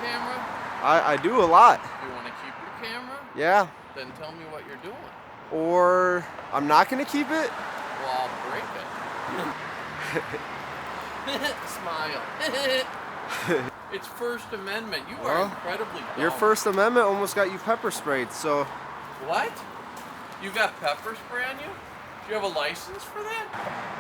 camera? I do a lot. You want to keep your camera? Yeah. Then tell me what you're doing. Or I'm not gonna keep it? Well, I'll break it. Smile. It's First Amendment. You are incredibly dumb. Your First Amendment almost got you pepper sprayed, so... What? You got pepper spray on you? Do you have a license for that?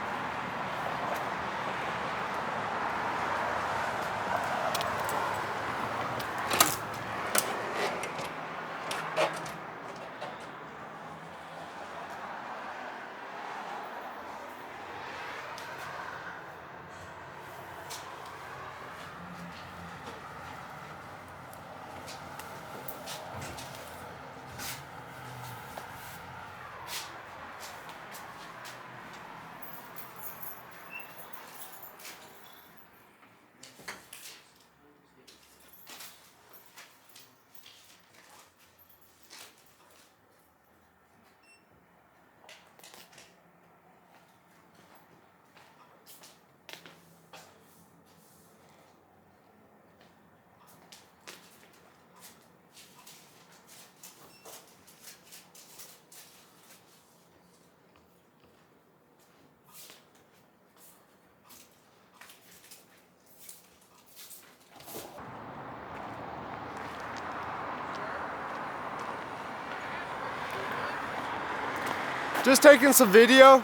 Just taking some video.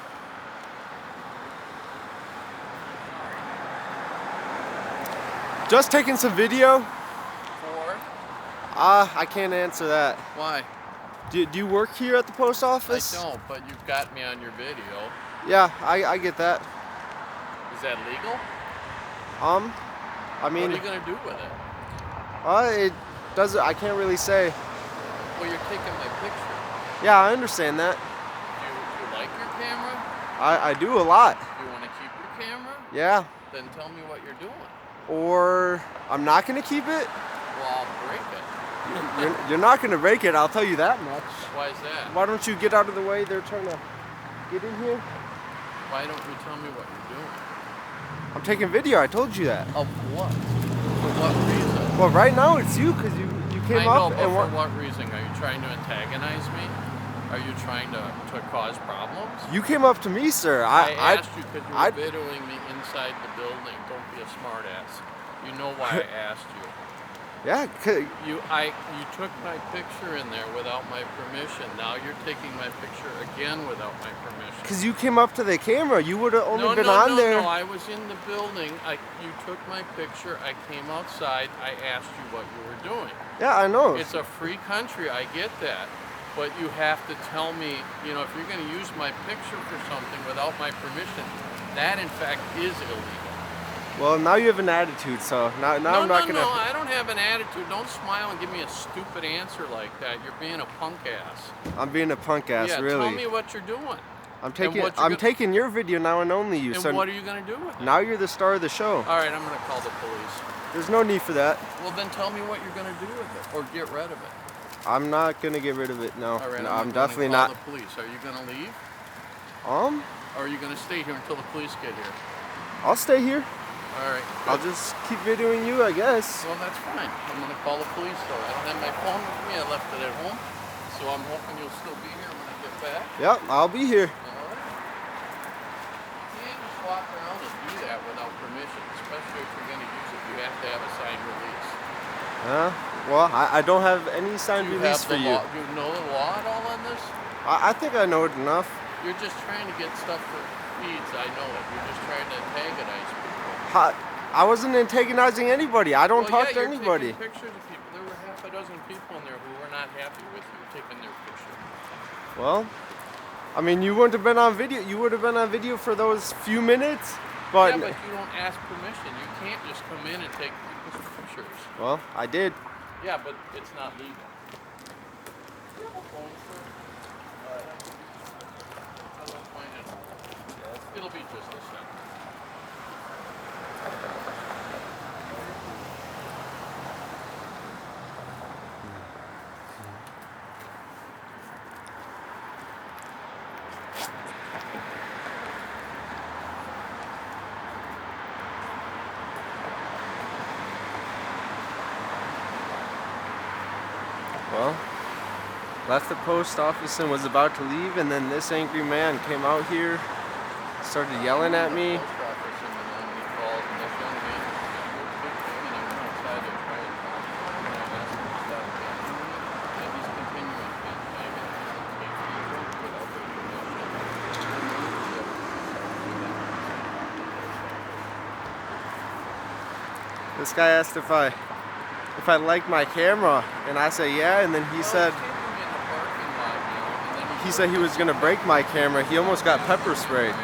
Just taking some video. For? I can't answer that. Why? Do you work here at the post office? I don't, but you've got me on your video. Yeah, I get that. Is that legal? I mean... What are you going to do with it? It doesn't... I can't really say. Well, you're taking my picture. Yeah, I understand that. Do you like your camera? I do a lot. You want to keep your camera? Yeah. Then tell me what you're doing. Or I'm not going to keep it? Well, I'll break it. You're not going to break it, I'll tell you that much. Why is that? Why don't you get out of the way? They're trying to get in here. Why don't you tell me what you're doing? I'm taking video, I told you that. Of what? For what reason? Well, right now it's you, because you came up but and... for what reason? Are you trying to antagonize me? Are you trying to cause problems? You came up to me, sir. I asked you because you were videoing me inside the building. Don't be a smartass. You know why I asked you. Yeah, You took my picture in there without my permission. Now you're taking my picture again without my permission. because you came up to the camera. You would have only been on there. No, I was in the building. You took my picture. I came outside. I asked you what you were doing. Yeah, I know. It's a free country. I get that. But you have to tell me, if you're going to use my picture for something without my permission, that in fact is illegal. Well, now you have an attitude, so now I'm not going to... No, I don't have an attitude. Don't smile and give me a stupid answer like that. You're being a punk ass. I'm being a punk ass, yeah, really. Tell me what you're doing. I'm taking your video now and only you. And so what are you going to do with it? Now you're the star of the show. All right, I'm going to call the police. There's no need for that. Well, then tell me what you're going to do with it, or get rid of it. I'm not going to get rid of it, no. All right, no, I'm definitely call not. the police. Are you going to leave? Or are you going to stay here until the police get here? I'll stay here. All right. Good. I'll just keep videoing you, I guess. Well, that's fine. I'm going to call the police, though. I don't have my phone with me. I left it at home. So I'm hoping you'll still be here when I get back. Yep, I'll be here. All right. You can't just walk around and do that without permission, especially if you're going to use it. You have to have a signed release. Well, I don't have any signed release for you. Do you know the law at all on this? I think I know it enough. You're just trying to get stuff for feeds. I know it. You're just trying to antagonize people. I wasn't antagonizing anybody. I don't talk to anybody. Taking pictures of people. There were half a dozen people in there who were not happy with you taking their picture. Well, I mean, you wouldn't have been on video. You would have been on video for those few minutes, but... Yeah, but you don't ask permission. You can't just come in and take people's pictures. Well, I did. Yeah, but it's not legal. Do you have a phone, sir? I don't find it. It'll be just a second. Well, left the post office and was about to leave, and then this angry man came out here, started yelling at me. Post office in Menomonee called, and this young man was and he went outside to try and talk to him, and I asked him to stop banging me, and he's continuing to bang it without the permission. This guy asked if I liked my camera, and I said yeah, and then he said he was gonna break my camera. He almost got pepper sprayed.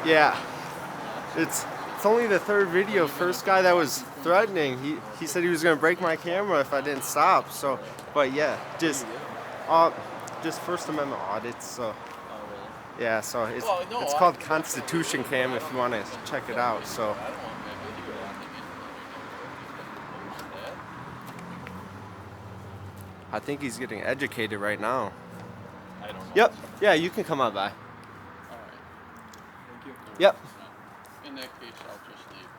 Yeah, it's only the third video. First guy that was threatening, he said he was gonna break my camera if I didn't stop. So, but yeah, just First Amendment audits. So yeah, so it's called Constitution Cam if you want to check it out. So I think he's getting educated right now. I don't know. Yep. Yeah, you can come on by. All right. Thank you. Yep. In that case, I'll just leave.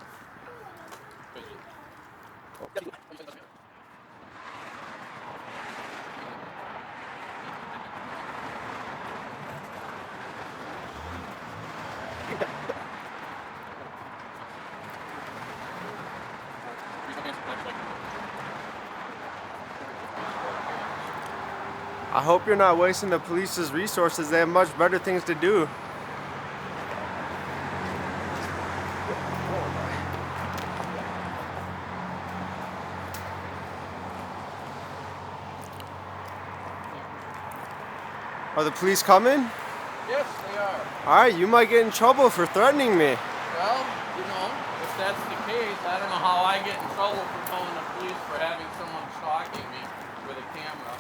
I hope you're not wasting the police's resources. They have much better things to do. Are the police coming? Yes, they are. Alright, you might get in trouble for threatening me. Well, you know, if that's the case, I don't know how I get in trouble for calling the police for having someone stalking me with a camera.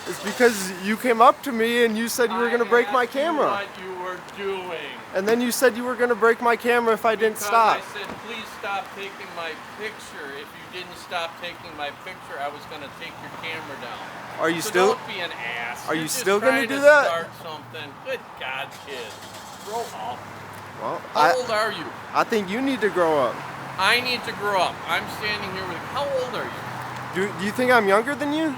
It's because you came up to me and you said you were going to break my camera. What you were doing. And then you said you were going to break my camera if I didn't stop. I said, please stop taking my picture. If you didn't stop taking my picture, I was going to take your camera down. Are you so still? Don't be an ass. Are You're you just still going to trying do that? Start something. Good God, kid. Grow up. Well, how old are you? I think you need to grow up. I need to grow up. I'm standing here with. How old are you? Do you think I'm younger than you?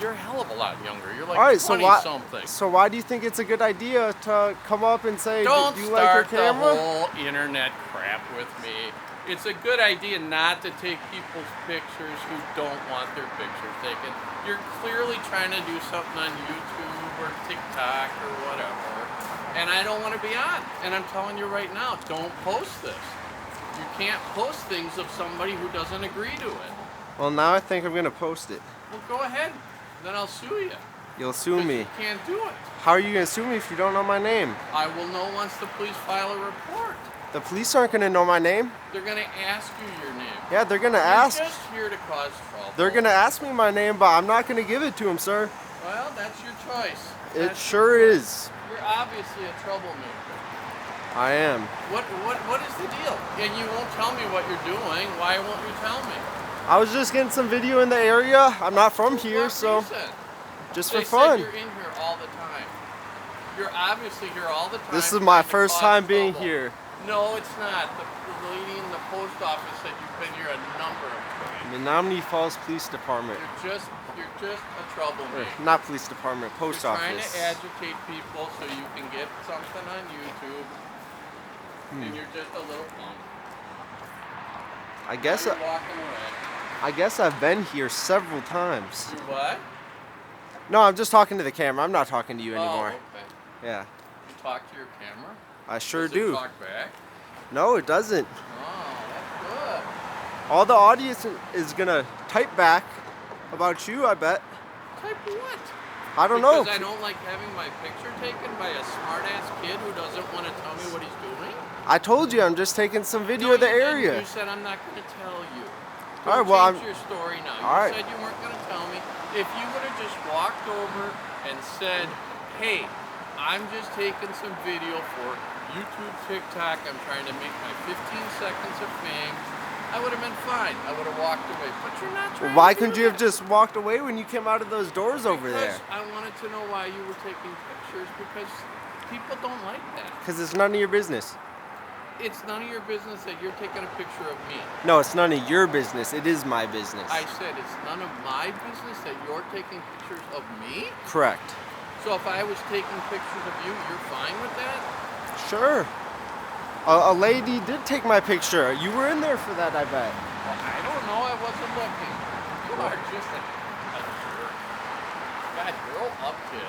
You're a hell of a lot younger. You're like 20-something. So why do you think it's a good idea to come up and say, don't do you like your camera? Don't start the whole internet crap with me. It's a good idea not to take people's pictures who don't want their pictures taken. You're clearly trying to do something on YouTube or TikTok or whatever, and I don't want to be on. And I'm telling you right now, don't post this. You can't post things of somebody who doesn't agree to it. Well, now I think I'm going to post it. Well, go ahead. Then I'll sue you. You'll sue me. You can't do it. How are you going to sue me if you don't know my name? I will know once the police file a report. The police aren't going to know my name. They're going to ask you your name. Yeah, they're going to ask. You're just here to cause trouble. They're going to ask me my name, but I'm not going to give it to them, sir. Well, that's your choice. It sure is. You're obviously a troublemaker. I am. What is the deal? And you won't tell me what you're doing. Why won't you tell me? I was just getting some video in the area. I'm not from here, so just for fun. You're in here all the time. You're obviously here all the time. This is my first time being here. No, it's not. The lady in the post office said you've been here a number of times. Menomonee Falls Police Department. You're just a troublemaker. Not police department, post office. You're trying to agitate people so you can get something on YouTube, and you're just a little punk. I guess. Now you're walking away. I guess I've been here several times. You what? No, I'm just talking to the camera. I'm not talking to you anymore. Okay. Yeah. You talk to your camera? I sure Does do. It talk back? No, it doesn't. Oh, that's good. All the audience is gonna type back about you, I bet. Type what? I don't know. Because I don't like having my picture taken by a smart-ass kid who doesn't want to tell me what he's doing? I told you I'm just taking some video of the area. You said I'm not going to tell you. All right, well, change your story now. All You said you weren't going to tell me. If you would have just walked over and said, hey, I'm just taking some video for YouTube, TikTok, I'm trying to make my 15 seconds of fame, I would have been fine. I would have walked away. But you're not trying Why to do couldn't you have that. just walked away when you came out of those doors over there? Because I wanted to know why you were taking pictures, because people don't like that. Because it's none of your business. It's none of your business that you're taking a picture of me. No, it's none of your business. It is my business. I said it's none of my business that you're taking pictures of me? Correct. So if I was taking pictures of you, you're fine with that? Sure. A lady did take my picture. You were in there for that, I bet. Well, I don't know. I wasn't looking. You are just a jerk. God, grow up, kid.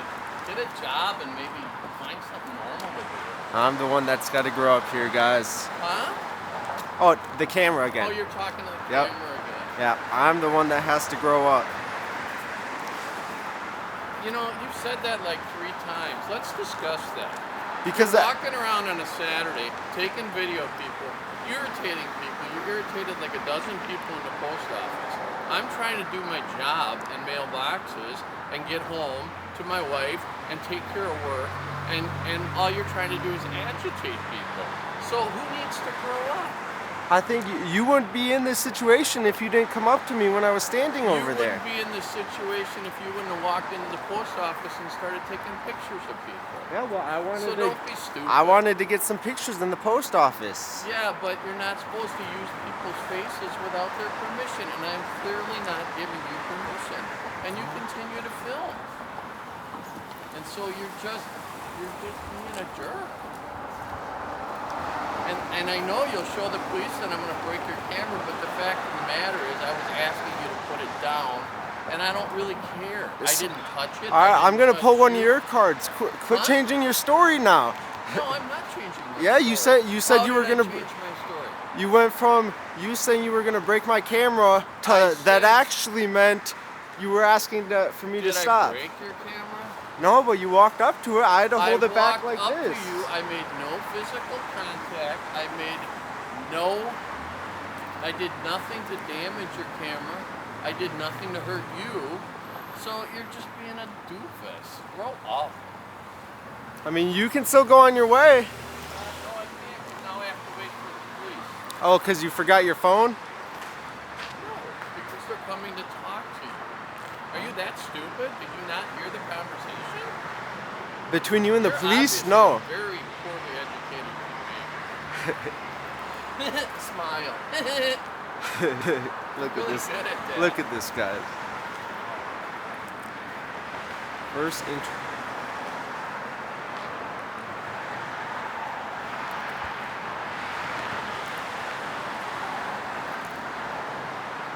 Get a job and maybe find something normal to do. I'm the one that's got to grow up here, guys. Huh? Oh, the camera again. Oh, you're talking to the Yep. camera again. Yeah, I'm the one that has to grow up. You know, you've said that like 3 times. Let's discuss that. Because You're walking around on a Saturday, taking video of people, irritating people. You irritated like a dozen people in the post office. I'm trying to do my job and mail boxes and get home to my wife and take care of work, and all you're trying to do is agitate people. So who needs to grow up? I think you wouldn't be in this situation if you didn't come up to me when I was standing over there. You wouldn't be in this situation if you wouldn't have walked into the post office and started taking pictures of people. Yeah, well, So don't be stupid. I wanted to get some pictures in the post office. Yeah, but you're not supposed to use people's faces without their permission, and I'm clearly not giving you permission. And you continue to film. And so you're just being a jerk. And I know you'll show the police and I'm going to break your camera, but the fact of the matter is I was asking you to put it down, and I don't really care. I didn't touch it. All right, I'm going to pull one of you. your cards. Quit Huh? changing your story now. No, I'm not changing my Yeah, you story. said How you were did I going to change my story? You went from you saying you were going to break my camera to I that said- actually meant you were asking for me to Did I stop. break your camera? No, but you walked up to it. I had to hold it back like walked up this. to you. I made no physical contact. I did nothing to damage your camera. I did nothing to hurt you. So you're just being a doofus. Grow up. I mean, you can still go on your way. No, I can't. 'Cause now I have to wait for the police. Oh, because you forgot your phone? No, because they're coming to talk to you. Are you that stupid? Did you not hear the conversation? Between you and the You're police? obviously No. Very poorly educated. Smile. Look at Really this. good at that. Look at this guy. First intro.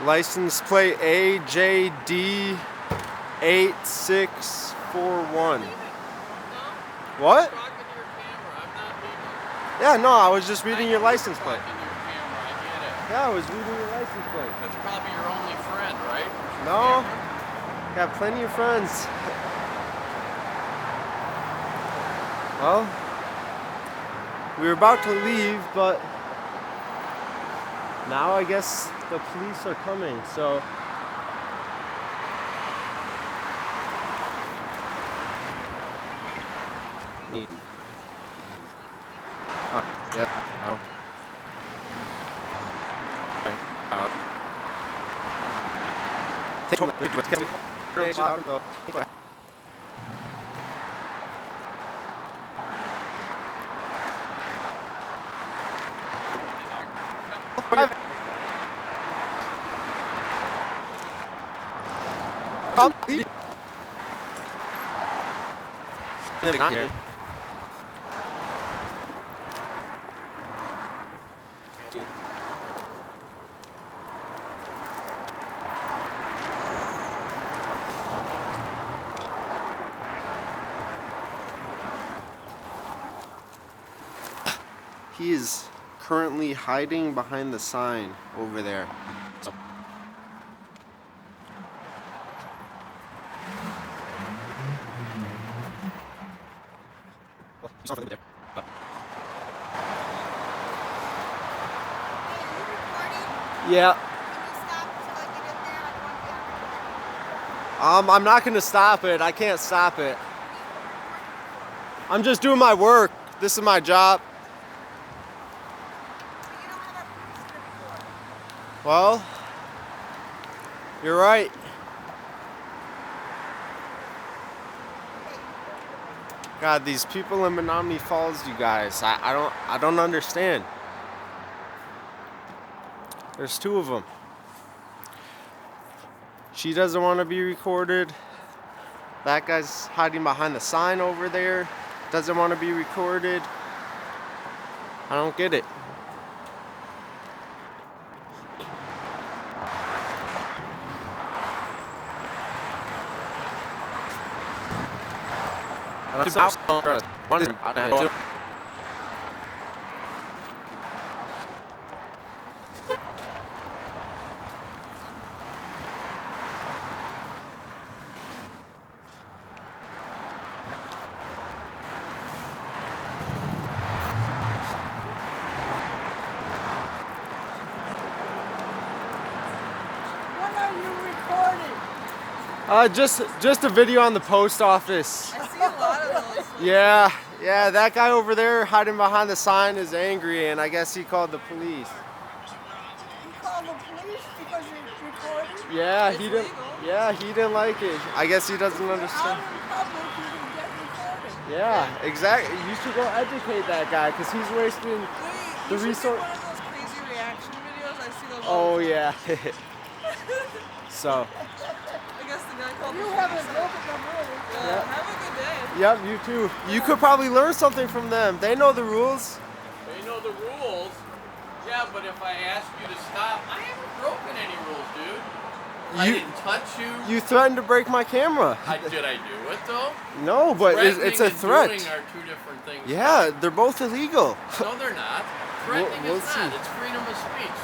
License plate AJD 8641. No, What? talking to your camera. I'm not leaving. Yeah, no, I was just I reading know your you're license plate. talking to your camera. I get it. Yeah, I was reading your license plate. That's probably your only friend, right? No, Camera? got plenty of friends. Well, we were about to leave, but now I guess the police are coming, so. Neat. Yep. Oh. He is currently hiding behind the sign over there. Yeah. I'm not gonna stop it. I can't stop it. I'm just doing my work. This is my job. Well, you're right. God, these people in Menomonee Falls, you guys, I don't understand. There's two of them. She doesn't want to be recorded. That guy's hiding behind the sign over there. Doesn't want to be recorded. I don't get it. What are you recording? Just a video on the post office. I see a lot of those. Yeah, that guy over there hiding behind the sign is angry, and I guess he called the police. You call the police because you're recording? Yeah, It's he didn't. legal. Yeah, he didn't like it. I guess he doesn't Out understand. in public, you can get recorded. Yeah, exactly. You should go educate that guy, because he's wasting Wait, the you should resource. make one of those crazy reaction videos. I see those. Oh all the time. yeah. So. I guess the guy called. You haven't broken the rules. Yeah. Have a good day. Yep, you too. You could probably learn something from them. They know the rules. They know the rules. Yeah, but if I ask you to stop, I haven't broken any rules, dude. I didn't touch you. You threatened to break my camera. Did I do it though? No, but it's a Threatening and threat. doing are two different things. Yeah, they're both illegal. No, they're not. Threatening We'll is not. see. It's freedom of speech.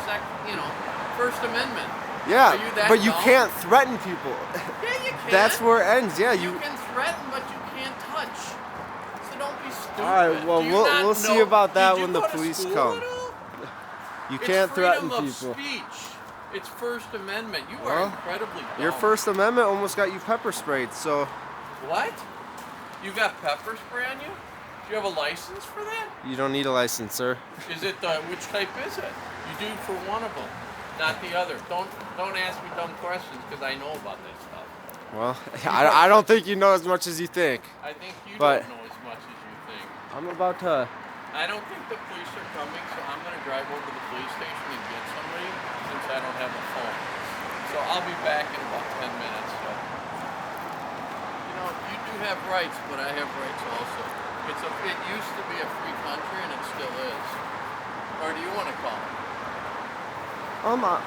First Amendment. Yeah, Are you that but you dumb? can't threaten people. Yeah, you can. That's where it ends. Yeah, You can threaten, but you can't touch. So don't be stupid. All right, well, Do you we'll not see know- about that Did you when the go to police school come. at all? You can't threaten It's people. freedom of speech. It's First Amendment. You Well, are incredibly dumb. Your First Amendment almost got you pepper sprayed, so What? You got pepper spray on you? Do you have a license for that? you don't need a license, sir. Is it which type is it? You do for one of them, not the other. Don't ask me dumb questions because I know about this stuff. Well, I don't think you know as much as you think. I think you But- don't know as much as you think. I'm about to. I don't think the police are coming, so I'm going to drive over to the police station and get somebody since I don't have a phone. So I'll be back in about 10 minutes. So. You know, you do have rights, but I have rights also. It used to be a free country, and it still is. Or do you want to call?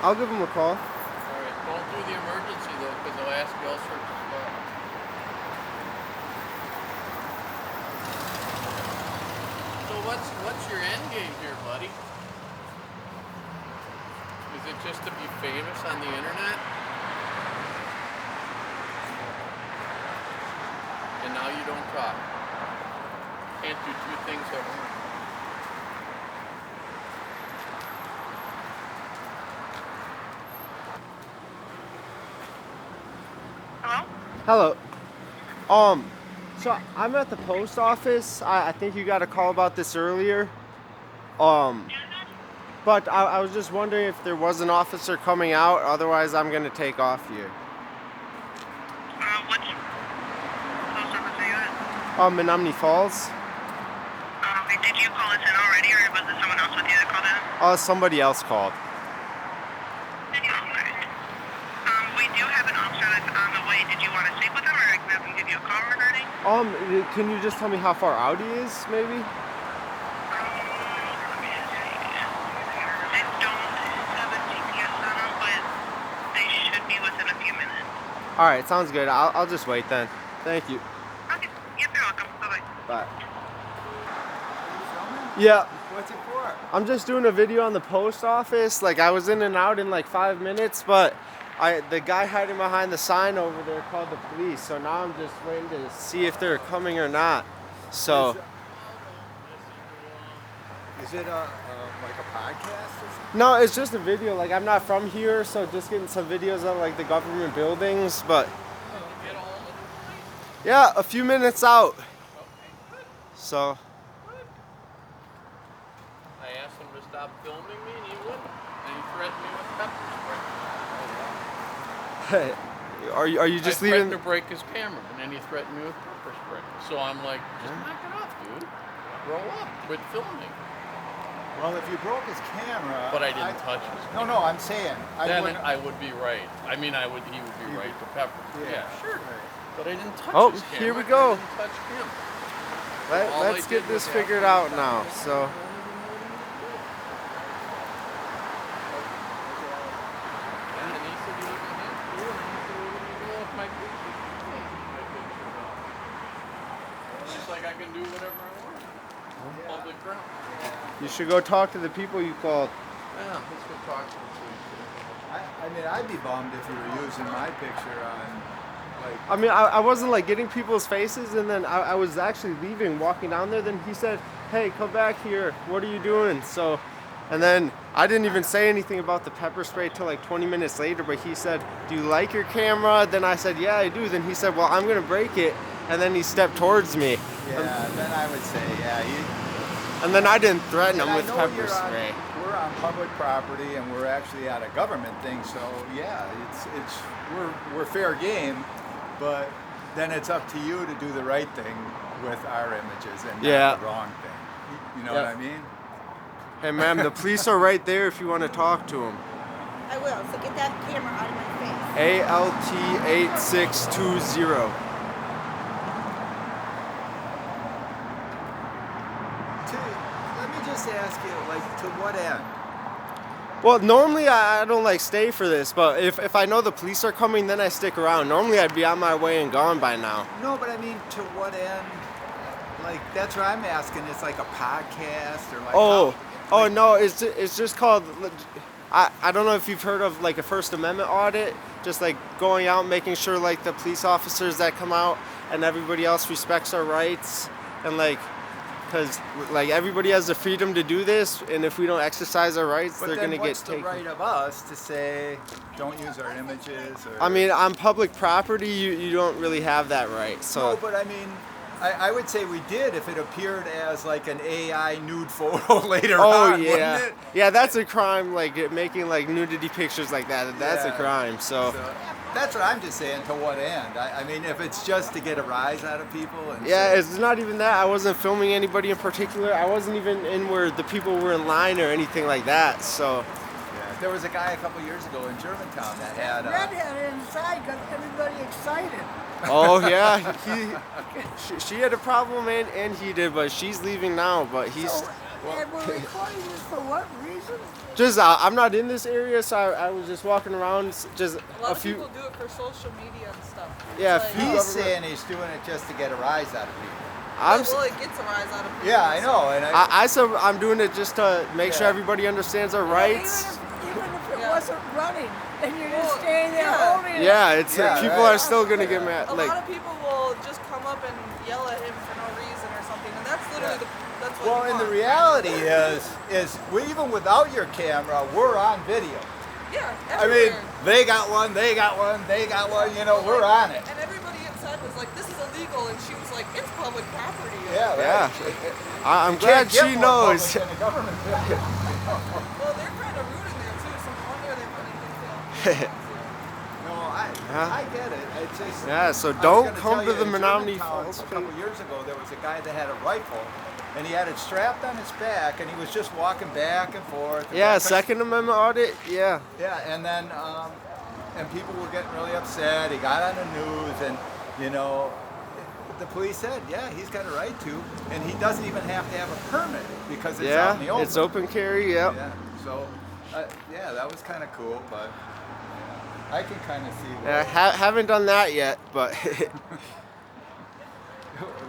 I'll give him a call. All right, don't do the emergency though, because they'll ask you all sorts of stuff. So what's your end game here, buddy? Is it just to be famous on the internet? And now you don't talk. Can't do two things at once. Hello. So I'm at the post office. I think you got a call about this earlier. But I was just wondering if there was an officer coming out. Otherwise, I'm gonna take off here. Which post office are you at? Menomonee Falls. Okay, did you call us in already, or was it someone else with you that called in? Somebody else called. Okay. We do have an officer that's on the way. Did you want to speak with him, or I can have him give you a call regarding? Can you just tell me how far out he is, maybe? I don't have a GPS on them, but they should be within a few minutes. All right, sounds good. I'll just wait then. Thank you. Okay, yep, you're welcome. Bye-bye. Bye. Yeah. What's it for? I'm just doing a video on the post office. Like, I was in and out in like 5 minutes, but the guy hiding behind the sign over there called the police. So now I'm just waiting to see if they're coming or not. So Is it like a podcast or something? no, it's just a video. Like, I'm not from here, so just getting some videos of like the government buildings. But Get all over the place. yeah, a few minutes out. Okay, good. So I asked them to to stop filming me, and he wouldn't. And he threatened me with pepper spray. Are you just I threatened leaving? to break his camera, and then he threatened me with pepper spray. So I'm like, just knock it off, dude. Grow up. Quit filming. Well, if you broke his camera. But I didn't touch his No, camera. no, I'm saying. Then I would be right. I mean, he would be right to pepper. Yeah, sure. Right. But I didn't touch Oh, his camera. here we go. I didn't touch him. All Let's I get did this was figured ask him out now. to So, I and he said he was going to have to. And I said, well, what do you do with my pictures? My pictures up. Just like I can do whatever I want. Public ground. you should go talk to the people you called. Yeah, let's go talk to the police. I mean, I'd be bummed if you were using my picture on, like. I mean, I wasn't like getting people's faces, and then I was actually leaving, walking down there. Then he said, "Hey, come back here. What are you doing?" So, and then I didn't even say anything about the pepper spray till like 20 minutes later. But he said, "Do you like your camera?" Then I said, "Yeah, I do." Then he said, "Well, I'm gonna break it," and then he stepped towards me. Yeah, then I would say, yeah. And then I didn't threaten him And I with know pepper you're spray. we're on public property, and we're actually at a government thing, so yeah, we're fair game, but then it's up to you to do the right thing with our images and Yeah. not the wrong thing. You know what I mean? Hey, ma'am, the police are right there if you want to talk to them. I will. So get that camera out of my face. ALT8620. Let me just ask you, like, to what end? Well, normally I don't like stay for this, but if I know the police are coming, then I stick around. Normally I'd be on my way and gone by now. No, but I mean, to what end? Like, that's what I'm asking. It's like a podcast or like. Oh no, it's just called. I don't know if you've heard of like a First Amendment audit, just like going out and making sure like the police officers that come out and everybody else respects our rights, and like, because like everybody has the freedom to do this, and if we don't exercise our rights, But they're then gonna get what's the taken. right of us to say don't use our images? Or... I mean, on public property, you don't really have that right. So No, but I mean, I would say we did if it appeared as like an AI nude photo later oh on, yeah, wouldn't it? yeah, that's a crime. Like making like nudity pictures like that, that's a Yeah. crime. So That's what I'm just saying. To what end? I mean, if it's just to get a rise out of people. And yeah, say, it's not even that. I wasn't filming anybody in particular. I wasn't even in where the people were in line or anything like that. So yeah. There was a guy a couple years ago in Germantown that had. Redhead inside got everybody excited. oh yeah, she had a problem and he did, but she's leaving now. But he's So, and we're recording this for what reason? just I'm not in this area, so I was just walking around. Just A lot a of few. people do it for social media and stuff. Yeah, It's a few like, He's government- saying he's doing it just to get a rise out of people. I'm well, it gets a rise out of people. Yeah, I know, and I said I'm doing it just to make sure Yeah. everybody understands our Even rights. if it Yeah. wasn't running, and you're just Well, standing there yeah. holding it. Yeah, it's Yeah, people right. are still gonna get mad. A Like lot of people will just come up and yell at him for no reason or something, and that's literally that's what. well, you and the want. reality is we, even without your camera, we're on video. Yeah. I mean, Everywhere. they got one, they got one, they got one. You know, we're on it. And everybody inside was like, "This is illegal," and she was like, "It's public property." Yeah, yeah, right. I'm Can't glad get she more knows. public than the government building. Well, they're kind of rude in there too. So no wonder they put anything. No, I get it. It's just, Yeah, so I was don't gonna come tell to you, the in Menomonee Germantown, Falls. A couple years ago, there was a guy that had a rifle, and he had it strapped on his back, and he was just walking back and forth. and Yeah, back- Second Amendment audit. Yeah, Yeah, and then and people were getting really upset. He got on the news, and you know, the police said, yeah, he's got a right to, and he doesn't even have to have a permit because it's out in the yeah, open. it's open carry. Yep. Yeah, so yeah, that was kind of cool, but I can kind of see Yeah, why. haven't done that yet, but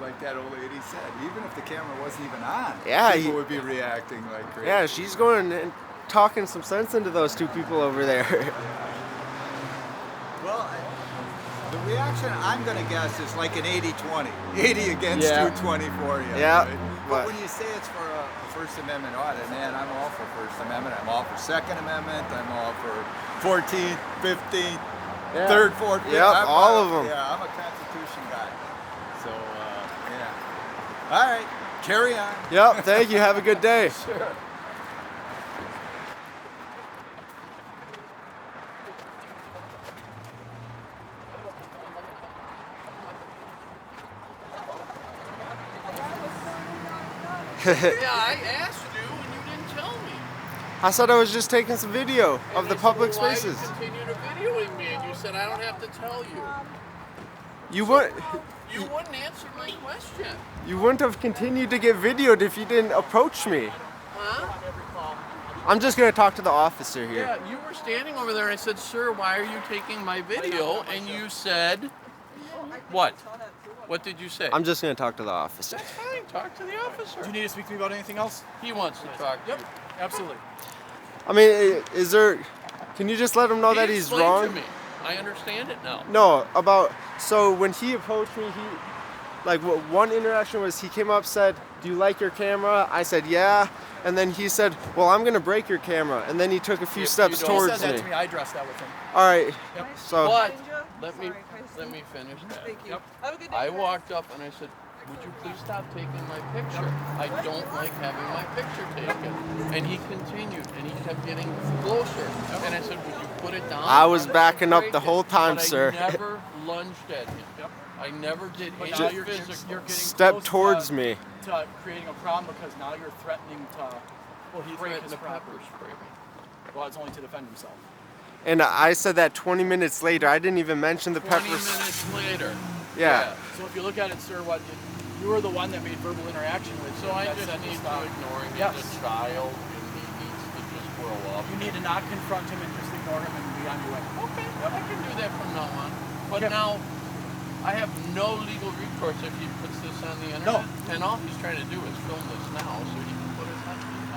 Like that old lady said, even if the camera wasn't even on, Yeah, people you- would be reacting like crazy. yeah, she's going and talking some sense into those two people over there. Well, the reaction I'm going to guess is like an 80-20. 80 against Yeah. 220 for you. Yeah, But but- when you say it's for a First Amendment audit, man, I'm all for First Amendment. I'm all for Second Amendment. I'm all for 14th, 15th, Yeah. 3rd, 4th. Yep, all of 'em. Yeah, I'm a Constitution guy. So, yeah. All right, carry on. Yep. Thank you. Have a good day. Sure. I asked you and you didn't tell me. I said I was just taking some video of the public spaces. Why you continued videoing me? And you said I don't have to tell you. You wouldn't. You wouldn't answer my question. You wouldn't have continued to get videoed if you didn't approach me. Huh? I'm just gonna talk to the officer here. Yeah, you were standing over there and I said, sir, why are you taking my video? And you said, what? What did you say? I'm just gonna talk to the officer. That's fine, talk to the officer. Do you need to speak to me about anything else? He wants to talk to you. Absolutely. I mean, is there? Can you just let him know that he's Explain wrong? to me. I understand it now. No, about so when he approached me, one interaction was he came up, said, "Do you like your camera?" I said, "Yeah," and then he said, "Well, I'm gonna break your camera," and then he took a few If steps you He don't- towards said that me. to me. I addressed that with him. All right, Yep. so But Let me finish that. Thank you. Yep. Have a good day. I walked up and I said, would you please stop taking my picture? I don't like having my picture taken. And he continued and he kept getting closer. And I said, would you put it down? I was I'll backing up break the it." whole time, But sir. I never lunged at him. Yep. I never did But any now physical. you're getting step close towards me. to creating a problem because now you're threatening to Well, he break threatened his to pepper property. spray me. Well, it's only to defend himself. And I said that 20 minutes later. I didn't even mention the 20 peppers. minutes later. Yeah. So if you look at it, sir, you were the one that made verbal interaction with So him I that just said to need to stop. ignore him. Yes. He's a child and he needs to just grow up. You need to not confront him and just ignore him and be on your way. Okay, I can do that from now on. But Okay. now, I have no legal recourse if he puts this on the internet. And all he's trying to do is film this now so he can put it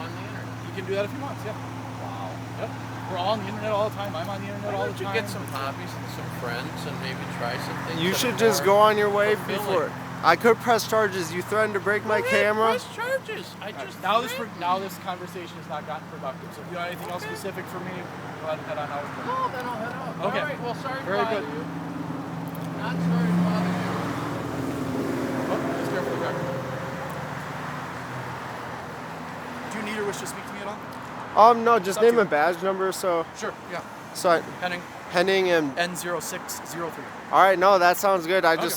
on the internet. You can do that if you want. Yeah. Wow. Yep. We're all on the internet all the time. I'm on the internet all Why the don't you time. get some hobbies and some friends and maybe try some things? You that should are just more go on your way fulfilling? before. I could press charges. You threatened to break my Go ahead, camera. press charges. I All right, just now this threatened. conversation has not gotten productive. So if you have anything else specific for me, go ahead and head on out. No, then I'll head out. Okay. All right, well, sorry to Very bother good. you. Not sorry to bother you. Oh, just there for the record. Do you need or wish to speak to me at all? No, just Up to name you. a badge number. So Sure. Yeah. Henning Henning and. N0603. All right, no, that sounds good. I Okay.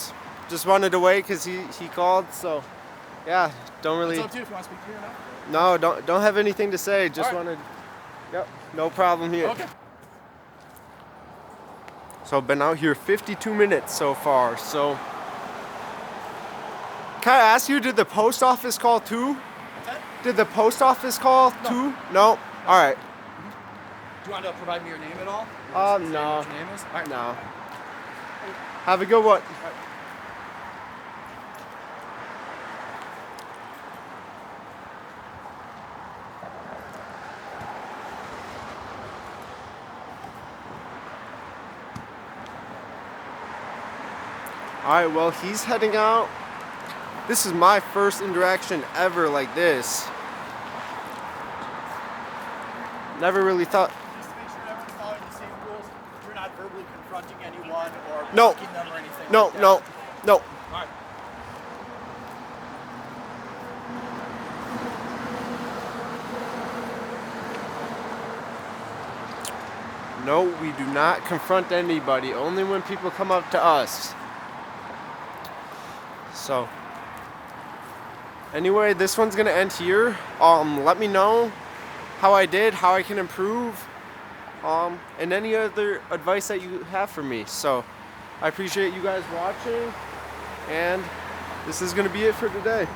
just wanted to wait because he called. So, yeah, don't really. It's up to you if you want to speak to me or not. No, don't have anything to say. Just All right. wanted. Yep, no problem here. Okay. So I've been out here 52 minutes so far. So, can I ask you, did the post office call too? What's that? Did the post office call too? No. All right. Do you want to provide me your name at all? No. What your name is? All right. No. Have a good one. All right, well, he's heading out. This is my first interaction ever like this. Never really thought. Just to make sure everyone's following the same rules, you're not verbally confronting anyone or No. blocking them or anything. No, like that. no. All right. No, we do not confront anybody, only when people come up to us. So, anyway, this one's gonna end here. Let me know how I did, how I can improve, and any other advice that you have for me. So, I appreciate you guys watching, and this is gonna be it for today.